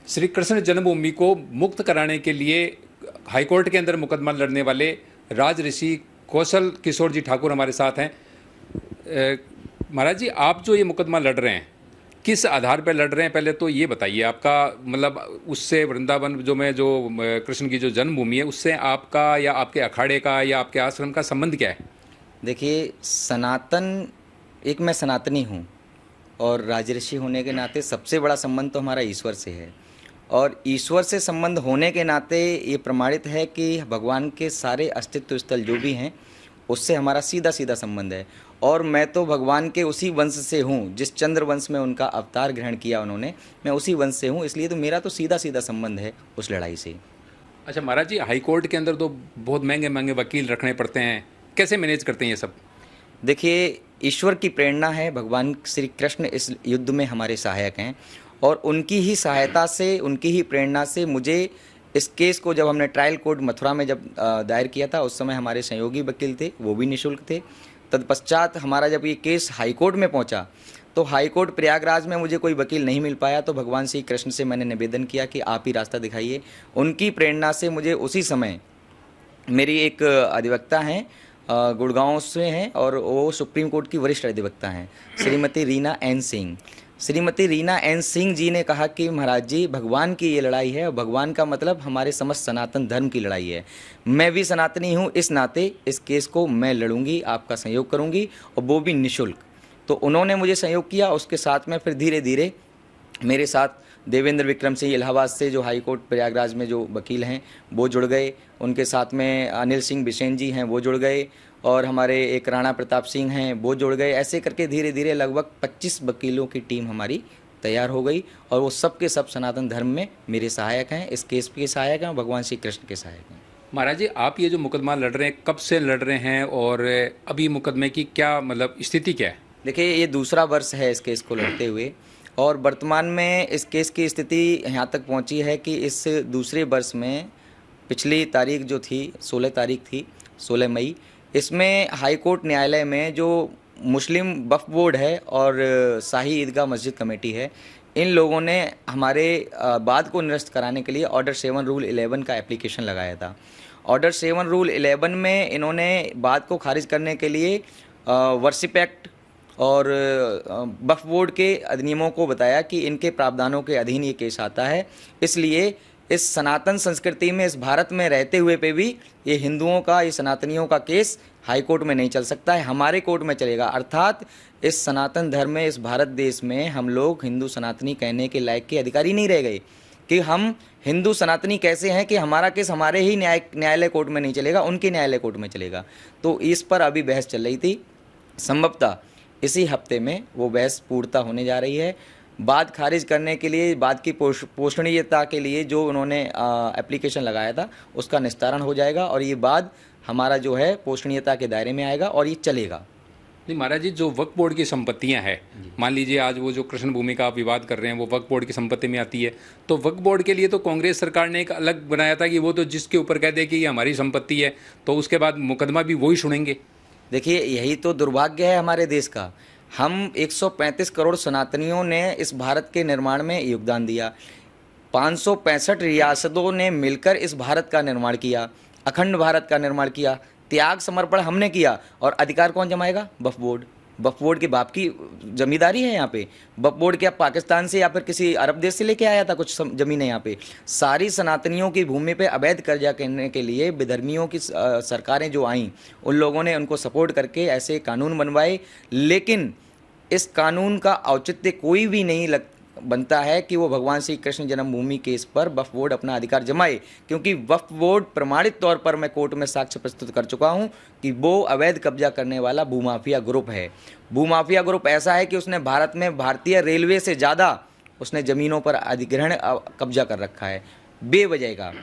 श्री कृष्ण जन्मभूमि को मुक्त कराने के लिए हाईकोर्ट के अंदर मुकदमा लड़ने वाले राज ऋषि कौशल किशोर जी ठाकुर हमारे साथ हैं। महाराज जी, आप जो ये मुकदमा लड़ रहे हैं, किस आधार पर लड़ रहे हैं? पहले तो ये बताइए, आपका मतलब उससे वृंदावन जो कृष्ण की जो जन्मभूमि है, उससे आपका या आपके अखाड़े का या आपके आश्रम का संबंध क्या है? देखिए, मैं सनातनी हूँ और राजऋषि होने के नाते सबसे बड़ा संबंध तो हमारा ईश्वर से है। और ईश्वर से संबंध होने के नाते ये प्रमाणित है कि भगवान के सारे अस्तित्व स्थल जो भी हैं उससे हमारा सीधा सीधा संबंध है। और मैं तो भगवान के उसी वंश से हूँ, जिस चंद्र वंश में उनका अवतार ग्रहण किया उन्होंने, मैं उसी वंश से हूँ, इसलिए तो मेरा तो सीधा सीधा संबंध है उस लड़ाई से। अच्छा महाराज जी, हाई कोर्ट के अंदर तो बहुत महंगे महंगे वकील रखने पड़ते हैं, कैसे मैनेज करते हैं ये सब? देखिए, ईश्वर की प्रेरणा है, भगवान श्री कृष्ण इस युद्ध में हमारे सहायक हैं और उनकी ही सहायता से, उनकी ही प्रेरणा से मुझे इस केस को, जब हमने ट्रायल कोर्ट मथुरा में जब दायर किया था, उस समय हमारे सहयोगी वकील थे, वो भी निःशुल्क थे। तत्पश्चात हमारा जब ये केस हाई कोर्ट में पहुंचा तो हाई कोर्ट प्रयागराज में मुझे कोई वकील नहीं मिल पाया, तो भगवान श्री कृष्ण से मैंने निवेदन किया कि आप ही रास्ता दिखाइए। उनकी प्रेरणा से मुझे उसी समय, मेरी एक अधिवक्ता हैं, गुड़गांव से हैं और वो सुप्रीम कोर्ट की वरिष्ठ अधिवक्ता हैं, श्रीमती रीना एन सिंह। श्रीमती रीना एन सिंह जी ने कहा कि महाराज जी, भगवान की ये लड़ाई है और भगवान का मतलब हमारे समस्त सनातन धर्म की लड़ाई है। मैं भी सनातनी हूँ, इस नाते इस केस को मैं लड़ूंगी, आपका सहयोग करूंगी और वो भी निःशुल्क। तो उन्होंने मुझे सहयोग किया। उसके साथ में फिर धीरे धीरे मेरे साथ देवेंद्र विक्रम सिंह इलाहाबाद से, जो हाई कोर्ट प्रयागराज में जो वकील हैं, वो जुड़ गए। उनके साथ में अनिल सिंह बिसेन जी हैं, वो जुड़ गए। और हमारे एक राणा प्रताप सिंह हैं, वो जुड़ गए। ऐसे करके धीरे धीरे लगभग 25 वकीलों की टीम हमारी तैयार हो गई और वो सब के सब सनातन धर्म में मेरे सहायक हैं, इस केस के सहायक हैं, भगवान श्री कृष्ण के सहायक हैं। महाराज जी, आप ये जो मुकदमा लड़ रहे हैं, कब से लड़ रहे हैं और अभी मुकदमे की क्या मतलब स्थिति क्या है? देखिए, ये दूसरा वर्ष है इस केस को लड़ते हुए और वर्तमान में इस केस की स्थिति यहाँ तक पहुँची है कि इस दूसरे वर्ष में पिछली तारीख जो थी, 16 तारीख थी, 16 मई, इसमें हाई कोर्ट न्यायालय में जो मुस्लिम वक्फ बोर्ड है और शाही ईदगाह मस्जिद कमेटी है, इन लोगों ने हमारे वाद को निरस्त कराने के लिए ऑर्डर 7 रूल 11 का एप्लीकेशन लगाया था। ऑर्डर 7 रूल 11 में इन्होंने वाद को खारिज करने के लिए वर्शिप एक्ट और वक्फ बोर्ड के अधिनियमों को बताया कि इनके प्रावधानों के अधीन ये केस आता है, इसलिए इस सनातन संस्कृति में, इस भारत में रहते हुए पे भी ये हिंदुओं का, ये सनातनियों का केस हाई कोर्ट में नहीं चल सकता है, हमारे कोर्ट में चलेगा। अर्थात इस सनातन धर्म में, इस भारत देश में हम लोग हिंदू सनातनी कहने के लायक के अधिकारी नहीं रह गए कि हम हिंदू सनातनी कैसे हैं कि हमारा केस हमारे ही न्यायालय कोर्ट में नहीं चलेगा, उनके न्यायालय कोर्ट में चलेगा। तो इस पर अभी बहस चल रही थी। संभवतः इसी हफ्ते में वो बहस पूर्णता होने जा रही है। वाद खारिज करने के लिए, वाद की पोषणीयता के लिए जो उन्होंने एप्लीकेशन लगाया था, उसका निस्तारण हो जाएगा और ये वाद हमारा जो है पोषणीयता के दायरे में आएगा और ये चलेगा। नहीं महाराज जी, जो वक्फ बोर्ड की संपत्तियां हैं, मान लीजिए आज वो जो कृष्ण भूमि का आप विवाद कर रहे हैं, वो वक्फ बोर्ड की संपत्ति में आती है, तो वक्फ बोर्ड के लिए तो कांग्रेस सरकार ने एक अलग बनाया था कि वो तो जिसके ऊपर कह दे कि ये हमारी संपत्ति है, तो उसके बाद मुकदमा भी वही सुनेंगे। देखिए, यही तो दुर्भाग्य है हमारे देश का। हम 135 करोड़ सनातनियों ने इस भारत के निर्माण में योगदान दिया। 565 रियासतों ने मिलकर इस भारत का निर्माण किया, अखंड भारत का निर्माण किया। त्याग समर्पण हमने किया और अधिकार कौन जमाएगा? वक्फ बोर्ड। वक्फ बोर्ड के बाप की जमींदारी है यहाँ पे। वक्फ बोर्ड क्या पाकिस्तान से या फिर किसी अरब देश से लेके आया था कुछ ज़मीनें? यहाँ पे सारी सनातनियों की भूमि पे अवैध कब्जा करने के लिए विधर्मियों की सरकारें जो आईं, उन लोगों ने उनको सपोर्ट करके ऐसे कानून बनवाए, लेकिन इस कानून का औचित्य कोई भी नहीं बनता है कि वो भगवान श्री कृष्ण जन्मभूमि केस पर वक्फ बोर्ड अपना अधिकार जमाए, क्योंकि वक्फ बोर्ड प्रमाणित तौर पर मैं कोर्ट में साक्ष्य प्रस्तुत कर चुका हूं कि वो अवैध कब्जा करने वाला भूमाफिया ग्रुप है। भूमाफिया ग्रुप ऐसा है कि उसने भारत में भारतीय रेलवे से ज़्यादा उसने ज़मीनों पर अधिग्रहण कब्जा कर रखा है बेवजह का।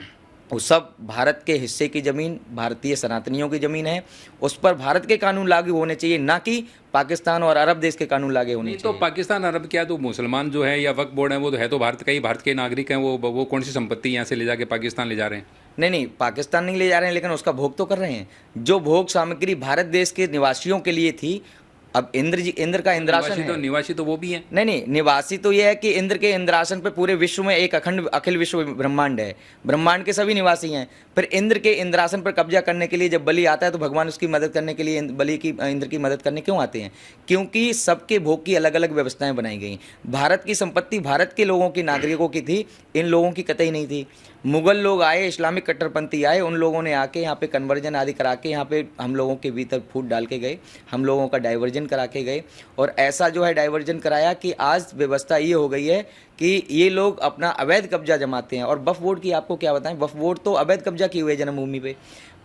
वो सब भारत के हिस्से की ज़मीन, भारतीय सनातनियों की ज़मीन है, उस पर भारत के कानून लागू होने चाहिए, ना कि पाकिस्तान और अरब देश के कानून लागू होने चाहिए। तो पाकिस्तान अरब क्या, तो मुसलमान जो है या वक्फ बोर्ड है, वो तो है तो भारत का ही, भारत के नागरिक हैं, वो कौन सी संपत्ति यहाँ से ले जाके पाकिस्तान ले जा रहे हैं? नहीं, पाकिस्तान नहीं ले जा रहे हैं, लेकिन उसका भोग तो कर रहे हैं। जो भोग सामग्री भारत देश के निवासियों के लिए थी, अब इंद्र का इंद्रासन है। निवासी तो वो भी हैं। नहीं, निवासी तो ये है कि इंद्र के इंद्रासन पे पूरे विश्व में एक अखंड अखिल विश्व ब्रह्मांड है, ब्रह्मांड के सभी निवासी हैं। फिर इंद्र के इंद्रासन पर कब्जा करने के लिए जब बलि आता है तो भगवान उसकी मदद करने के लिए इंद्र की मदद करने क्यों आते हैं? क्योंकि सबके भोग की अलग अलग व्यवस्थाएं बनाई गई। भारत की संपत्ति भारत के लोगों की, नागरिकों की थी, इन लोगों की कतई नहीं थी। मुगल लोग आए, इस्लामिक कट्टरपंथी आए, उन लोगों ने आके यहाँ पे कन्वर्जन आदि करा के यहाँ पे हम लोगों के भीतर फूट डाल के गए, हम लोगों का डाइवर्जन करा के गए। और ऐसा जो है डाइवर्जन कराया कि आज व्यवस्था ये हो गई है कि ये लोग अपना अवैध कब्जा जमाते हैं। और वक्फ बोर्ड की आपको क्या बताएं, वक्फ बोर्ड तो अवैध कब्जा किए हुए जन्मभूमि पे।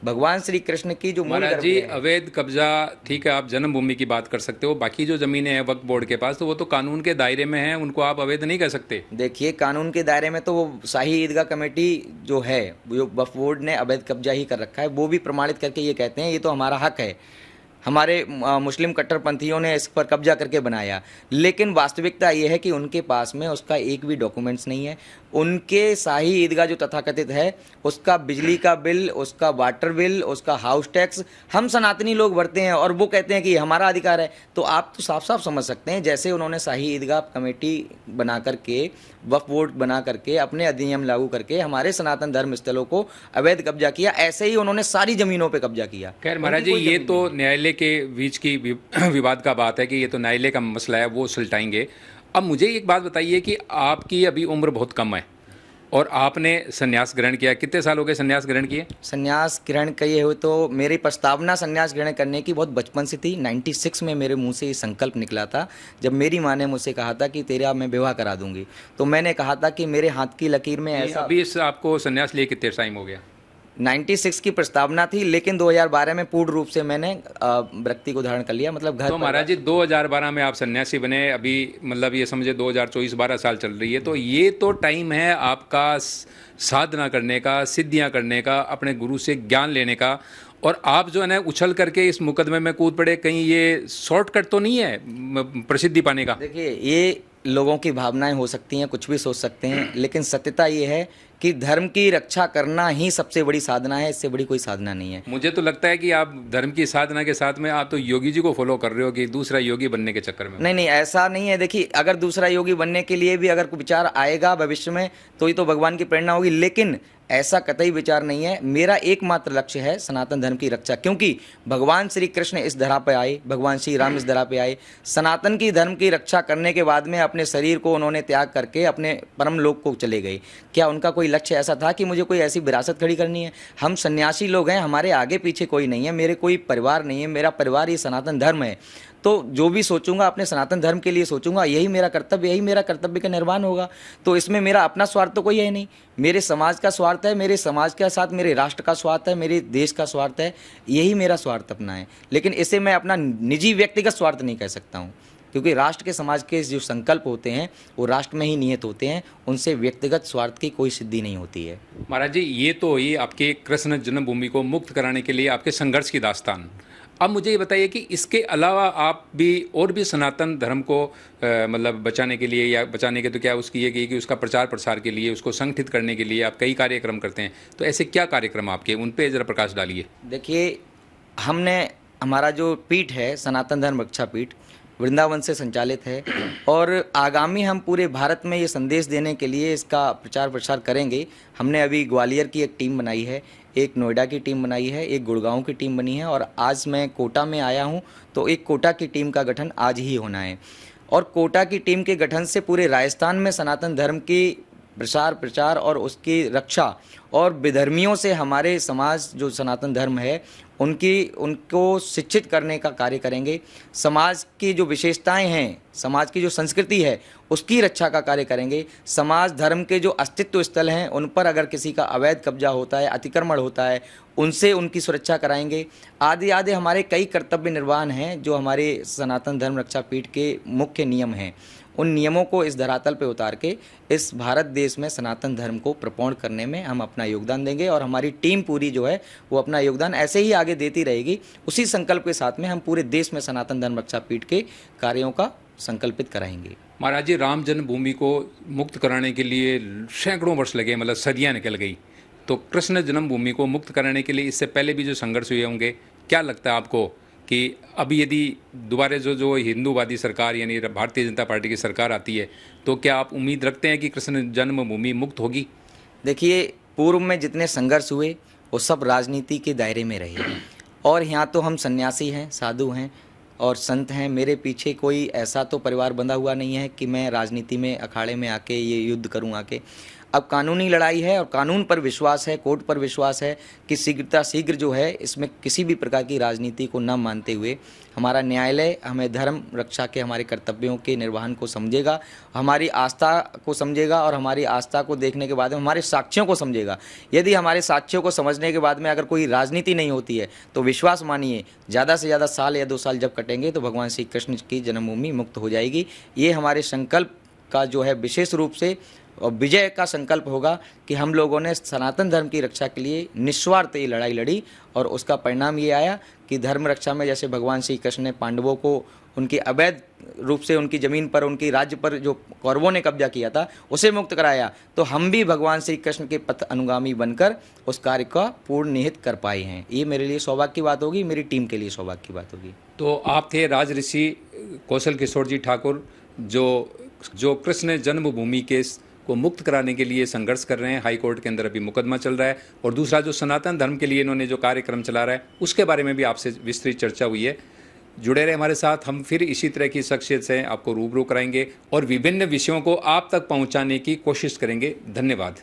भगवान श्री कृष्ण की जो महाराज जी, अवैध कब्जा ठीक है, आप जन्मभूमि की बात कर सकते हो, बाकी जो जमीनें हैं वक्फ बोर्ड के पास तो वो तो कानून के दायरे में हैं, उनको आप अवैध नहीं कह सकते। देखिए, कानून के दायरे में तो वो शाही ईदगाह कमेटी जो है, जो वक्फ बोर्ड ने अवैध कब्जा ही कर रखा है, वो भी प्रमाणित करके ये कहते हैं ये तो हमारा हक है, हमारे मुस्लिम कट्टरपंथियों ने इस पर कब्जा करके बनाया। लेकिन वास्तविकता ये है कि उनके पास में उसका एक भी डॉक्यूमेंट्स नहीं है। उनके शाही ईदगाह जो तथाकथित है, उसका बिजली का बिल, उसका वाटर बिल, उसका हाउस टैक्स हम सनातनी लोग भरते हैं और वो कहते हैं कि हमारा अधिकार है। तो आप तो साफ साफ समझ सकते हैं, जैसे उन्होंने शाही ईदगाह कमेटी बना करके, वक्फ बोर्ड बना करके, अपने अधिनियम लागू करके हमारे सनातन धर्म स्थलों को अवैध कब्जा किया, ऐसे ही उन्होंने सारी जमीनों पर कब्जा किया। खैर महाराज जी, ये तो न्यायालय के बीच की विवाद का बात है कि ये तो न्यायालय का मसला है, वो सुलझाएंगे। अब मुझे एक बात बताइए कि आपकी अभी उम्र बहुत कम है और आपने संन्यास ग्रहण किया, कितने साल हो गए संन्यास ग्रहण किए? संन्यास ग्रहण किए हुए तो मेरी प्रस्तावना संन्यास ग्रहण करने की बहुत बचपन से थी। 96 में मेरे मुंह से ये संकल्प निकला था, जब मेरी माँ ने मुझसे कहा था कि तेरा मैं विवाह करा दूंगी। तो मैंने कहा था कि मेरे हाथ की लकीर में ऐसा। अभी इस आपको संन्यास लिए कितने टाइम हो गया? 96 की प्रस्तावना थी, लेकिन 2012 में पूर्ण रूप से मैंने व्यक्ति को धारण कर लिया, मतलब घर। तो महाराज जी 2012 में आप सन्यासी बने, अभी मतलब ये समझे 2024 12 साल चल रही है, तो ये तो टाइम है आपका साधना करने का, सिद्धियां करने का, अपने गुरु से ज्ञान लेने का। और आप जो है ना उछल करके इस मुकदमे में कूद पड़े, कहीं ये शॉर्टकट तो नहीं है प्रसिद्धि पाने का? देखिए, ये लोगों की भावनाएं हो सकती हैं, कुछ भी सोच सकते हैं, लेकिन सत्यता ये है कि धर्म की रक्षा करना ही सबसे बड़ी साधना है, इससे बड़ी कोई साधना नहीं है। मुझे तो लगता है कि आप धर्म की साधना के साथ में आप तो योगी जी को फॉलो कर रहे हो कि दूसरा योगी बनने के चक्कर में। नहीं, ऐसा नहीं है। देखिए, अगर दूसरा योगी बनने के लिए भी अगर कोई विचार आएगा भविष्य में तो ये तो भगवान की प्रेरणा होगी, लेकिन ऐसा कतई विचार नहीं है। मेरा एकमात्र लक्ष्य है सनातन धर्म की रक्षा, क्योंकि भगवान श्री कृष्ण इस धरा पे आए, भगवान श्री राम इस धरा पे आए, सनातन की धर्म की रक्षा करने के बाद में अपने शरीर को उन्होंने त्याग करके अपने परम लोक को चले गए। क्या उनका कोई लक्ष्य ऐसा था कि मुझे कोई ऐसी विरासत खड़ी करनी है? हम सन्यासी लोग हैं, हमारे आगे पीछे कोई नहीं है, मेरे कोई परिवार नहीं है, मेरा परिवार ये सनातन धर्म है। तो जो भी सोचूंगा अपने सनातन धर्म के लिए सोचूंगा, यही मेरा कर्तव्य का निर्वहन होगा। तो इसमें मेरा अपना स्वार्थ तो कोई है नहीं, मेरे समाज का स्वार्थ है, मेरे समाज के साथ मेरे राष्ट्र का स्वार्थ है, मेरे देश का स्वार्थ है, यही मेरा स्वार्थ अपना है। लेकिन इसे मैं अपना निजी व्यक्तिगत स्वार्थ नहीं कह सकता हूँ, क्योंकि राष्ट्र के समाज के जो संकल्प होते हैं वो राष्ट्र में ही निहित होते हैं, उनसे व्यक्तिगत स्वार्थ की कोई सिद्धि नहीं होती है। महाराज जी, ये तो ही आपके कृष्ण जन्मभूमि को मुक्त कराने के लिए आपके संघर्ष की दास्तान। अब मुझे ये बताइए कि इसके अलावा आप भी और भी सनातन धर्म को मतलब बचाने के लिए, या बचाने के तो क्या उसकी ये कि उसका प्रचार प्रसार के लिए, उसको संगठित करने के लिए आप कई कार्यक्रम करते हैं, तो ऐसे क्या कार्यक्रम आपके, उन पे जरा प्रकाश डालिए। देखिए, हमारा जो पीठ है सनातन धर्म रक्षा पीठ वृंदावन से संचालित है, और आगामी हम पूरे भारत में ये संदेश देने के लिए इसका प्रचार प्रसार करेंगे। हमने अभी ग्वालियर की एक टीम बनाई है, एक नोएडा की टीम बनाई है, एक गुड़गांव की टीम बनी है, और आज मैं कोटा में आया हूं, तो एक कोटा की टीम का गठन आज ही होना है। और कोटा की टीम के गठन से पूरे राजस्थान में सनातन धर्म की प्रचार और उसकी रक्षा, और विधर्मियों से हमारे समाज जो सनातन धर्म है उनको शिक्षित करने का कार्य करेंगे। समाज की जो विशेषताएं हैं, समाज की जो संस्कृति है, उसकी रक्षा का कार्य करेंगे। समाज धर्म के जो अस्तित्व स्थल हैं उन पर अगर किसी का अवैध कब्जा होता है, अतिक्रमण होता है, उनसे उनकी सुरक्षा कराएंगे। आदि हमारे कई कर्तव्य निर्वहन हैं जो हमारे सनातन धर्म रक्षा पीठ के मुख्य नियम हैं। उन नियमों को इस धरातल पे उतार के इस भारत देश में सनातन धर्म को प्रपोण करने में हम अपना योगदान देंगे, और हमारी टीम पूरी जो है वो अपना योगदान ऐसे ही आगे देती रहेगी। उसी संकल्प के साथ में हम पूरे देश में सनातन धर्म रक्षा पीठ के कार्यों का संकल्पित कराएंगे। महाराज जी, राम जन्मभूमि को मुक्त कराने के लिए सैकड़ों वर्ष लगे, मतलब सदियाँ निकल गई, तो कृष्ण जन्मभूमि को मुक्त कराने के लिए इससे पहले भी जो संघर्ष हुए होंगे, क्या लगता है आपको कि अभी यदि दोबारा जो हिंदूवादी सरकार यानी भारतीय जनता पार्टी की सरकार आती है तो क्या आप उम्मीद रखते हैं कि कृष्ण जन्मभूमि मुक्त होगी? देखिए, पूर्व में जितने संघर्ष हुए वो सब राजनीति के दायरे में रहे, और यहाँ तो हम सन्यासी हैं, साधु हैं और संत हैं। मेरे पीछे कोई ऐसा तो परिवार बंधा हुआ नहीं है कि मैं राजनीति में अखाड़े में आके ये युद्ध करूँ आके। अब कानूनी लड़ाई है और कानून पर विश्वास है, कोर्ट पर विश्वास है कि शीघ्र जो है इसमें किसी भी प्रकार की राजनीति को न मानते हुए हमारा न्यायालय हमें धर्म रक्षा के हमारे कर्तव्यों के निर्वहन को समझेगा, हमारी आस्था को समझेगा और हमारी आस्था को देखने के बाद में हमारे साक्ष्यों को समझेगा। यदि हमारे साक्ष्यों को समझने के बाद में अगर कोई राजनीति नहीं होती है तो विश्वास मानिए ज़्यादा से ज़्यादा साल या 2 साल जब कटेंगे तो भगवान श्री कृष्ण की जन्मभूमि मुक्त हो जाएगी। ये हमारे संकल्प का जो है विशेष रूप से और विजय का संकल्प होगा कि हम लोगों ने सनातन धर्म की रक्षा के लिए निस्वार्थ ये लड़ाई लड़ी, और उसका परिणाम ये आया कि धर्म रक्षा में जैसे भगवान श्री कृष्ण ने पांडवों को उनकी अवैध रूप से उनकी ज़मीन पर, उनकी राज्य पर जो कौरवों ने कब्जा किया था उसे मुक्त कराया, तो हम भी भगवान श्री कृष्ण के पथ अनुगामी बनकर उस कार्य का पूर्ण निहित कर पाए हैं। ये मेरे लिए सौभाग्य की बात होगी, मेरी टीम के लिए सौभाग्य की बात होगी। तो आप थे राजऋषि कौशल किशोर जी ठाकुर, जो कृष्ण जन्मभूमि के को मुक्त कराने के लिए संघर्ष कर रहे हैं। हाई कोर्ट के अंदर अभी मुकदमा चल रहा है, और दूसरा जो सनातन धर्म के लिए इन्होंने जो कार्यक्रम चला रहा है उसके बारे में भी आपसे विस्तृत चर्चा हुई है। जुड़े रहे हमारे साथ, हम फिर इसी तरह की शख्सियत से आपको रूबरू कराएंगे और विभिन्न विषयों को आप तक पहुंचाने की कोशिश करेंगे। धन्यवाद।